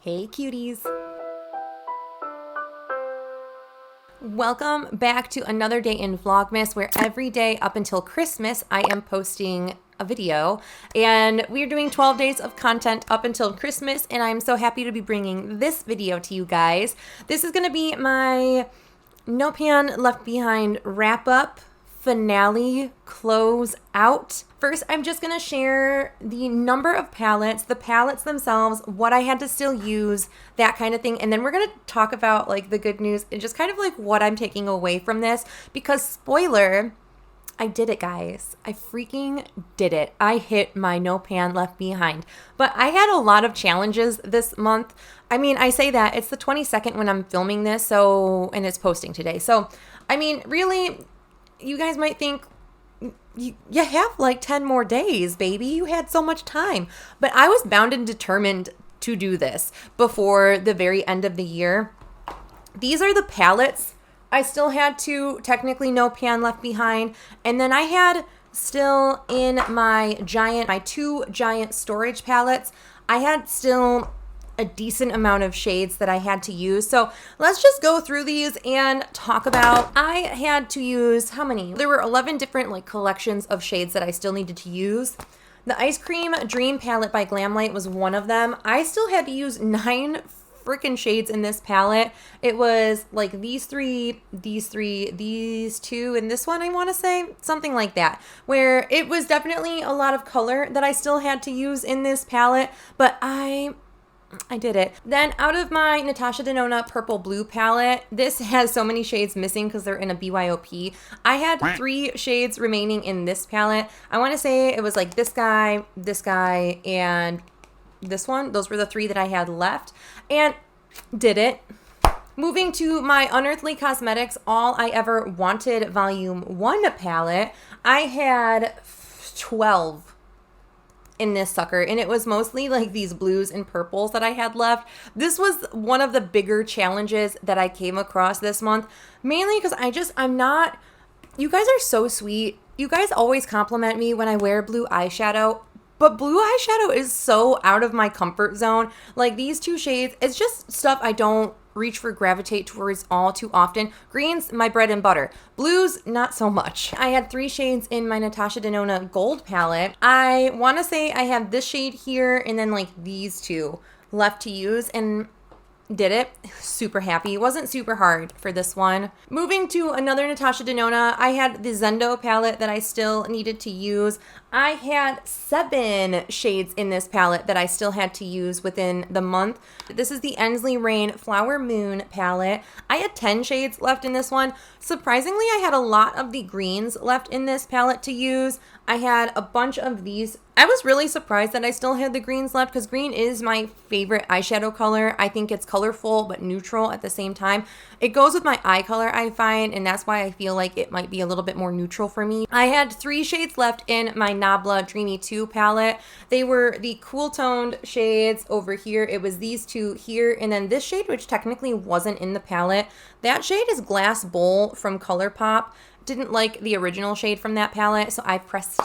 Hey cuties! Welcome back to another day in Vlogmas, where every day up until Christmas I am posting a video, and we're doing 12 days of content up until Christmas, and I'm so happy to be bringing this video to you guys. This is going to be my No Pan Left Behind wrap up, finale, close out. First, I'm just going to share the number of palettes, the palettes themselves, what I had to still use, that kind of thing. And then we're going to talk about like the good news and just kind of like what I'm taking away from this, because spoiler, I did it, guys. I freaking did it. I hit my No Pan Left Behind. But I had a lot of challenges this month. I mean, I say that it's the 22nd when I'm filming this, so, and it's posting today. So, I mean, really, you guys might think, you have like 10 more days, baby. You had so much time. But I was bound and determined to do this before the very end of the year. These are the palettes I still had to technically No Pan Left Behind. And then I had still in my two giant storage palettes, I had still a decent amount of shades that I had to use. So let's just go through these and talk about, I had to use how many? There were 11 different like collections of shades that I still needed to use. The Ice Cream Dream palette by Glamlight was one of them. I still had to use 9 freaking shades in this palette. It was like these three, these two, and this one, I want to say, something like that, where it was definitely a lot of color that I still had to use in this palette, but I did it. Then out of my Natasha Denona Purple Blue palette, this has so many shades missing because they're in a BYOP. I had 3 shades remaining in this palette. I want to say it was like this guy, and this one. Those were the 3 that I had left, and did it. Moving to my Unearthly Cosmetics All I Ever Wanted Volume 1 palette, I had 12 in this sucker, and it was mostly like these blues and purples that I had left. This was one of the bigger challenges that I came across this month, mainly because I'm not, you guys are so sweet. You guys always compliment me when I wear blue eyeshadow, but blue eyeshadow is so out of my comfort zone. Like these 2 shades, it's just stuff I don't gravitate towards all too often. Green's my bread and butter. Blues, not so much. I had 3 shades in my Natasha Denona Gold palette. I want to say I have this shade here and then like these 2 left to use, and did it. Super happy. It wasn't super hard for this one. Moving to another Natasha Denona, I had the Zendo palette that I still needed to use. I had 7 shades in this palette that I still had to use within the month. This is the Ensley Rain Flower Moon palette. I had 10 shades left in this one. Surprisingly, I had a lot of the greens left in this palette to use. I had a bunch of these. I was really surprised that I still had the greens left, because green is my favorite eyeshadow color. I think it's colorful but neutral at the same time. It goes with my eye color, I find, and that's why I feel like it might be a little bit more neutral for me. I had 3 shades left in my Nabla Dreamy 2 palette. They were the cool toned shades over here. It was these 2 here, and then this shade, which technically wasn't in the palette. That shade is Glass Bowl from Colourpop. Didn't like the original shade from that palette, so I pressed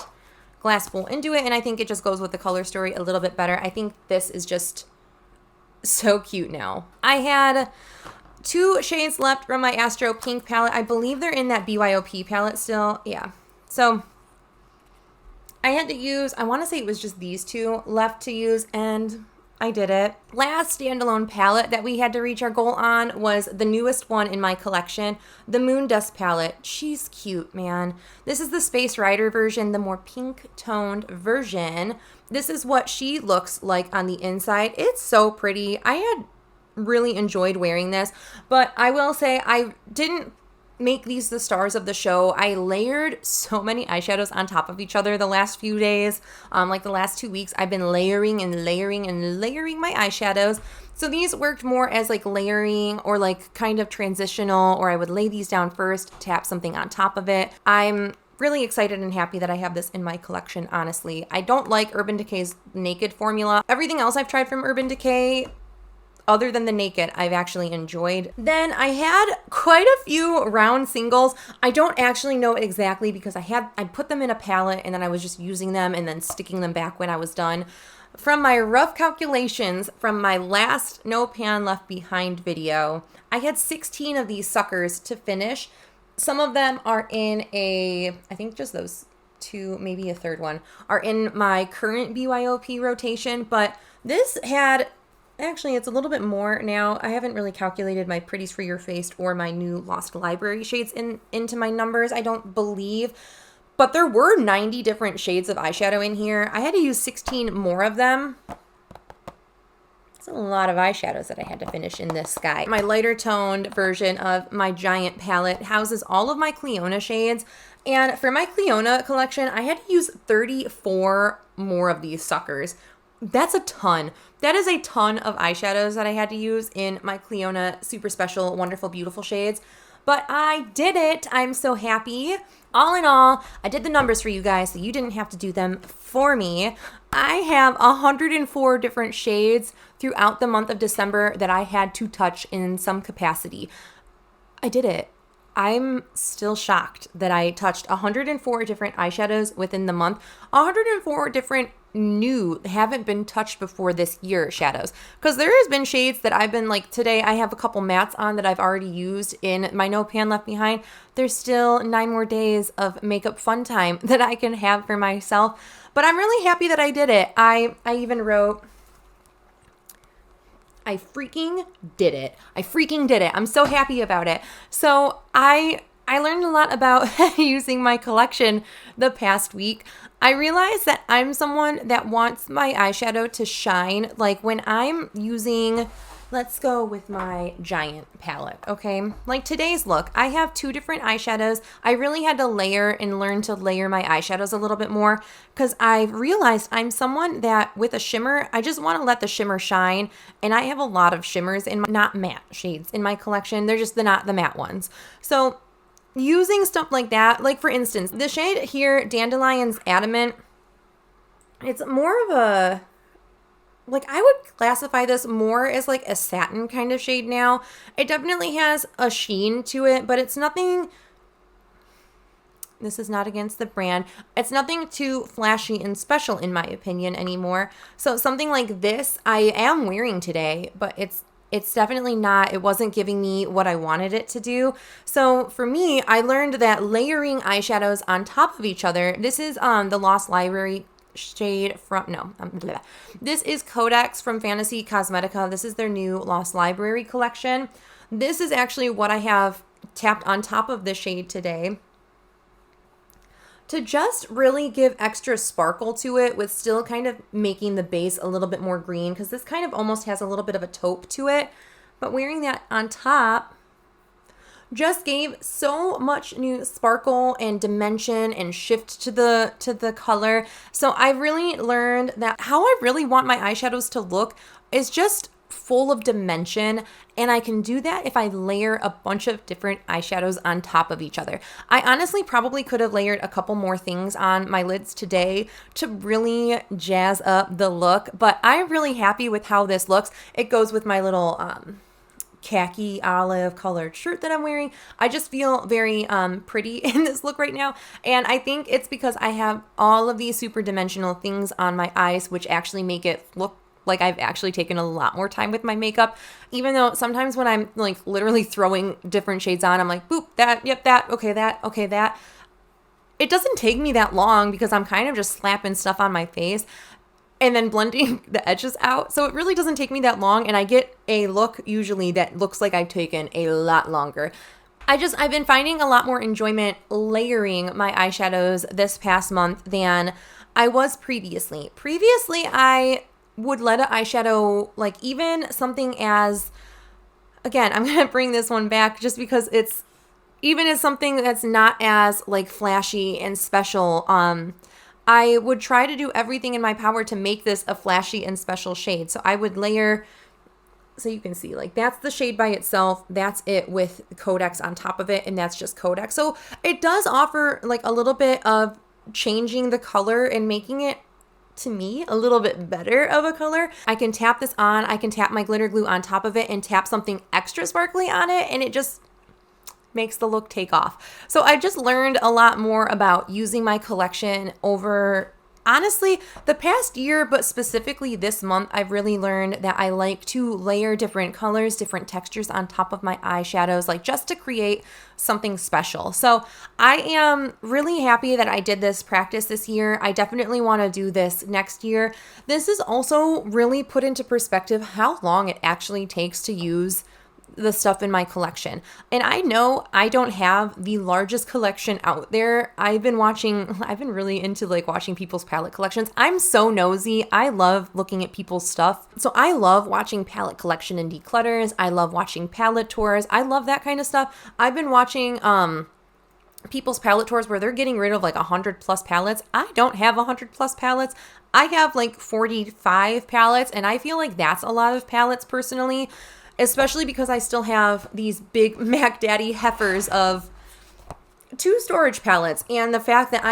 Glass Bowl into it, and I think it just goes with the color story a little bit better. I think this is just so cute now. I had 2 shades left from my Astro Pink palette. I believe they're in that BYOP palette still. Yeah. So I had to use, I want to say it was just these 2 left to use, and I did it. Last standalone palette that we had to reach our goal on was the newest one in my collection, the Moon Dust palette. She's cute, man. This is the Space Rider version, the more pink toned version. This is what she looks like on the inside. It's so pretty. I had really enjoyed wearing this, but I will say I didn't make these the stars of the show. I layered so many eyeshadows on top of each other the last few days. Like the last 2 weeks, I've been layering my eyeshadows. So these worked more as like layering or like kind of transitional, or I would lay these down first, tap something on top of it. I'm really excited and happy that I have this in my collection, honestly. I don't like Urban Decay's Naked formula. Everything else I've tried from Urban Decay, other than the Naked, I've actually enjoyed. Then I had quite a few round singles. I don't actually know exactly, because I put them in a palette and then I was just using them and then sticking them back when I was done. From my rough calculations from my last No Pan Left Behind video, I had 16 of these suckers to finish. Some of them are in I think just those two, maybe a third one, are in my current BYOP rotation, but this had, actually it's a little bit more now. I haven't really calculated my Pretties for Your Face or my new Lost Library shades into my numbers, I don't believe. But there were 90 different shades of eyeshadow in here. I had to use 16 more of them. That's a lot of eyeshadows that I had to finish in this guy. My lighter toned version of my giant palette houses all of my Clionadh shades. And for my Clionadh collection, I had to use 34 more of these suckers. That's a ton. That is a ton of eyeshadows that I had to use in my Clionadh Super Special Wonderful Beautiful shades. But I did it. I'm so happy. All in all, I did the numbers for you guys so you didn't have to do them for me. I have 104 different shades throughout the month of December that I had to touch in some capacity. I did it. I'm still shocked that I touched 104 different eyeshadows within the month. 104 different new, haven't been touched before this year shadows. Because there has been shades that I've been like, today I have a couple mattes on that I've already used in my No Pan Left Behind. There's still 9 more days of makeup fun time that I can have for myself. But I'm really happy that I did it. I even wrote, I freaking did it. I freaking did it. I'm so happy about it. So I learned a lot about using my collection the past week. I realized that I'm someone that wants my eyeshadow to shine. Like when I'm using, let's go with my giant palette, okay? Like today's look, I have 2 different eyeshadows. I really had to layer and learn to layer my eyeshadows a little bit more because I realized I'm someone that with a shimmer, I just want to let the shimmer shine. And I have a lot of shimmers in my, not matte shades in my collection. They're just not the matte ones. So using stuff like that, like for instance, the shade here, Dandylions Adamant, it's more of a, like I would classify this more as like a satin kind of shade now. It definitely has a sheen to it, but it's nothing, this is not against the brand, it's nothing too flashy and special in my opinion anymore. So something like this I am wearing today, but it's definitely not, it wasn't giving me what I wanted it to do. So for me, I learned that layering eyeshadows on top of each other, this is the Lost Library shade from, this is Codex from Fantasy Cosmetica. This is their new Lost Library collection. This is actually what I have tapped on top of the shade today to just really give extra sparkle to it with still kind of making the base a little bit more green because this kind of almost has a little bit of a taupe to it. But wearing that on top just gave so much new sparkle and dimension and shift to the color. So I really learned that how I really want my eyeshadows to look is just full of dimension, and I can do that if I layer a bunch of different eyeshadows on top of each other. I honestly probably could have layered a couple more things on my lids today to really jazz up the look, but I'm really happy with how this looks. It goes with my little khaki olive colored shirt that I'm wearing. I just feel very pretty in this look right now, and I think it's because I have all of these super dimensional things on my eyes which actually make it look like I've actually taken a lot more time with my makeup, even though sometimes when I'm like literally throwing different shades on, I'm like, boop, that, yep, that, okay, that. It doesn't take me that long because I'm kind of just slapping stuff on my face and then blending the edges out. So it really doesn't take me that long, and I get a look usually that looks like I've taken a lot longer. I've been finding a lot more enjoyment layering my eyeshadows this past month than I was previously. Previously, I would let an eyeshadow, like even something as, again, I'm going to bring this one back just because it's, even as something that's not as like flashy and special, I would try to do everything in my power to make this a flashy and special shade. So I would layer, so you can see like that's the shade by itself, that's it with Codex on top of it, and that's just Codex. So it does offer like a little bit of changing the color and making it, to me, a little bit better of a color. I can tap this on, I can tap my glitter glue on top of it and tap something extra sparkly on it, and it just makes the look take off. So I just learned a lot more about using my collection over honestly, the past year, but specifically this month, I've really learned that I like to layer different colors, different textures on top of my eyeshadows, like just to create something special. So I am really happy that I did this practice this year. I definitely want to do this next year. This is also really put into perspective how long it actually takes to use the stuff in my collection. And I know I don't have the largest collection out there. I've been really into like watching people's palette collections. I'm so nosy. I love looking at people's stuff. So I love watching palette collection and declutters. I love watching palette tours. I love that kind of stuff. I've been watching people's palette tours where they're getting rid of like 100+ palettes. I don't have 100+ palettes. I have like 45 palettes, and I feel like that's a lot of palettes personally, especially because I still have these big Mac Daddy heifers of 2 storage palettes, and the fact that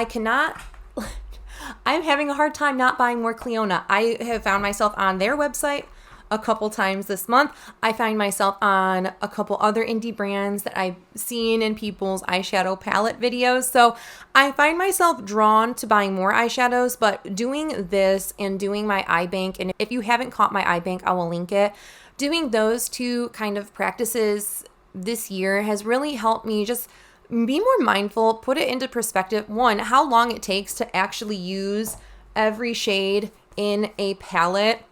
I'm having a hard time not buying more Clionadh. I have found myself on their website a couple times this month. I find myself on a couple other indie brands that I've seen in people's eyeshadow palette videos. So I find myself drawn to buying more eyeshadows, but doing this and doing my eye bank, and if you haven't caught my eye bank, I will link it. Doing those 2 kind of practices this year has really helped me just be more mindful, put it into perspective. 1, how long it takes to actually use every shade in a palette.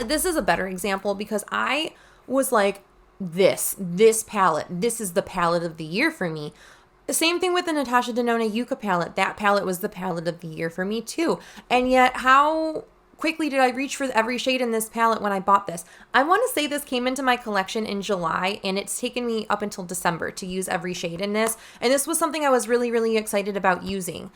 This is a better example because I was like, this palette, this is the palette of the year for me. Same thing with the Natasha Denona Yucca palette. That palette was the palette of the year for me too. And yet how quickly did I reach for every shade in this palette when I bought this? I want to say this came into my collection in July, and it's taken me up until December to use every shade in this. And this was something I was really, really excited about using.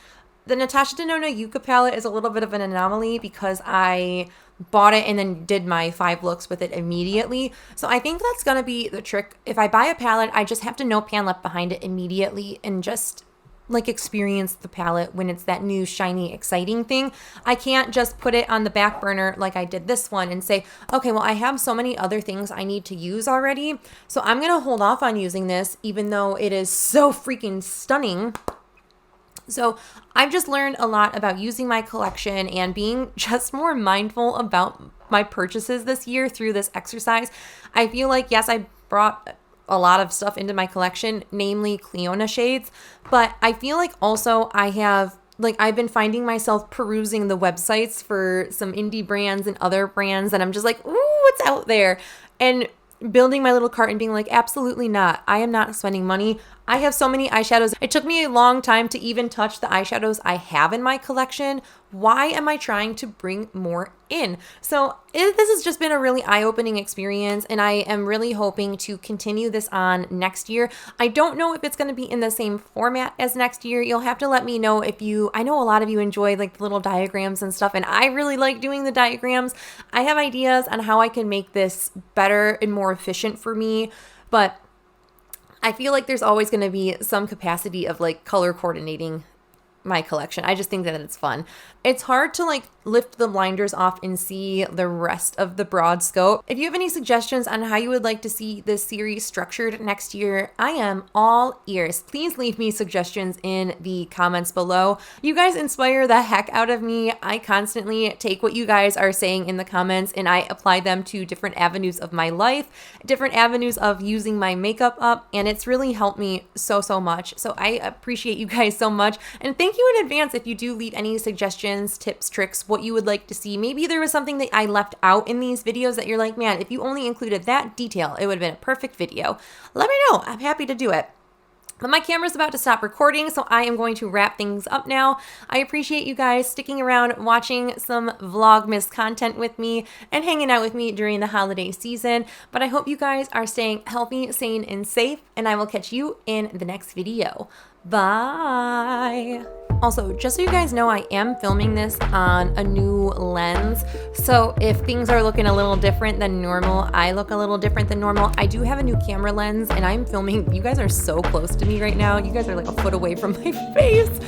The Natasha Denona Yucca palette is a little bit of an anomaly because I bought it and then did my 5 looks with it immediately. So I think that's going to be the trick. If I buy a palette, I just have to know pan left behind it immediately and just like experience the palette when it's that new, shiny, exciting thing. I can't just put it on the back burner like I did this one and say, okay, well, I have so many other things I need to use already, so I'm going to hold off on using this even though it is so freaking stunning. So I've just learned a lot about using my collection and being just more mindful about my purchases this year through this exercise. I feel like, yes, I brought a lot of stuff into my collection, namely Clionadh shades, but I feel like also I've been finding myself perusing the websites for some indie brands and other brands, and I'm just like, ooh, what's out there? And building my little cart and being like, absolutely not. I am not spending money. I have so many eyeshadows. It took me a long time to even touch the eyeshadows I have in my collection. Why am I trying to bring more in? So this has just been a really eye-opening experience, and I am really hoping to continue this on next year. I don't know if it's going to be in the same format as next year. You'll have to let me know I know a lot of you enjoy like the little diagrams and stuff, and I really like doing the diagrams. I have ideas on how I can make this better and more efficient for me, but I feel like there's always going to be some capacity of like color coordinating my collection. I just think that it's fun. It's hard to like lift the blinders off and see the rest of the broad scope. If you have any suggestions on how you would like to see this series structured next year, I am all ears. Please leave me suggestions in the comments below. You guys inspire the heck out of me. I constantly take what you guys are saying in the comments and I apply them to different avenues of my life, different avenues of using my makeup up, and it's really helped me so much. So I appreciate you guys so much, and thank you in advance if you do leave any suggestions, tips, tricks, what you would like to see. Maybe there was something that I left out in these videos that you're like, man, if you only included that detail, it would have been a perfect video. Let me know. I'm happy to do it. But my camera's about to stop recording, so I am going to wrap things up now. I appreciate you guys sticking around, watching some Vlogmas content with me, and hanging out with me during the holiday season. But I hope you guys are staying healthy, sane, and safe, and I will catch you in the next video. Bye! Also, just so you guys know, I am filming this on a new lens, so if things are looking a little different than normal, I look a little different than normal. I do have a new camera lens, and I'm filming. You guys are so close to me right now. You guys are like a foot away from my face.